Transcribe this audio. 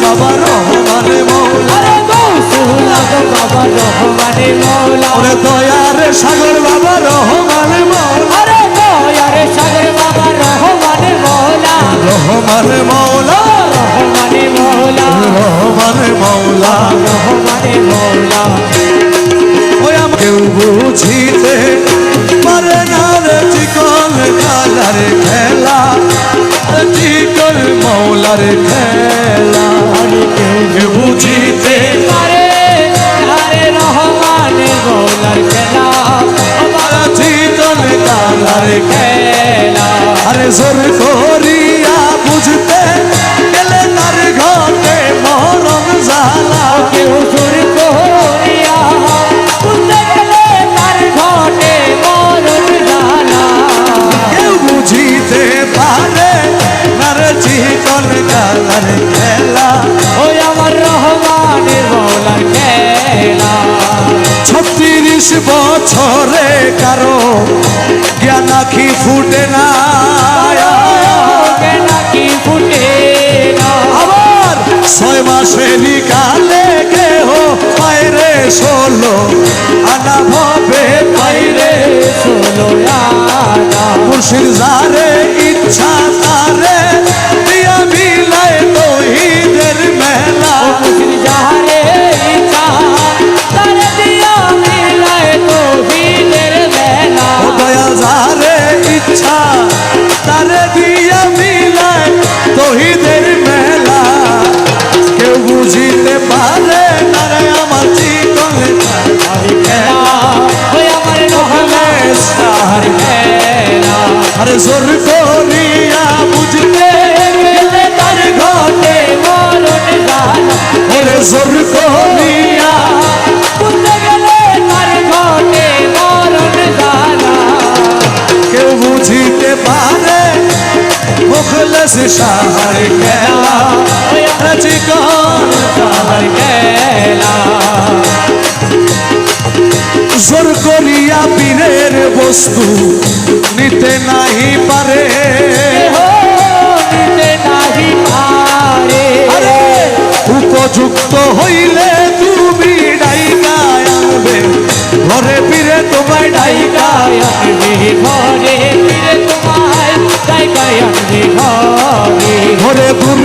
বাবা রহমানে মৌলা, আরে গৌসুল আজম বাবা রহমানে মৌলা, ওরে দয়ার সাগর বাবা রহমানে মৌলা, আরে দয়ার সাগর বাবা রহমানে মৌলা, রহমানে মৌলা, রহমানে মৌলা, রহমানে মৌলা, রহমানে মৌলা। ওই কেউ বুঝিতে পারে না রে চিকন কালার খেলা, চিকন মৌলার খেলা, কেউ বুঝিতে আরে আরে রহমানে মৌলার খেলা, চিকন কালার খেলা। আরে জোর করিয়া বুঝতে গেলে তার ঘটে মরণ জ্বালা, কেউ জোর করিয়া বুঝতে গেলে তার ঘটে মরণ জ্বালা, কেউ বুঝিতে পারে না রে চিকন কালার খেলা, ওই আমার রহমানের মৌলার খেলা। 36 বছরে কারো জ্ঞান আখি ফুটে না, নাকি ফুটে না, আবার 6 মাসে নিকালে কেহ পায়রে 16 আনা ভাবে পাইরে, ষোলো আনা মুর্শিদ যারে ইচ্ছা তারে দিয়া মিলায় তৌহিদের মেলা, মুসির যাহারে ইচ্ছা তারে দিয়া মিলায় তৌহিদের মেলা, ও দয়া যারে ইচ্ছা তারে দিয়া মিলায় তৌহিদের মেলা, কেউ বুঝিতে পারে না রে আমার চিকন কালার খেলা, ওই আমার রহমানের সার খেলা। আরে জোর করিয়া বুঝতে গেলে তার ঘটে মরণ জ্বালা, ওরে জোর করিয়া বুঝতে গেলে তার ঘটে মরণ জ্বালা, কেউ বুঝিতে পারে মুখলেস সাহার খেলা, ওই আমার চিকন কালার খেলা। জোর করিয়া পীরের বস্তু নিতে নাহি পারে, নিতে নাহি পারে, আরে উপযুক্ত হইলে তুমি ডাইকা আনবে ঘরে পীরে তোমায় ডাইকা, ঘরে ফিরে তোমায় জায়গায় আনবে ঘরে, ঘরে ভুল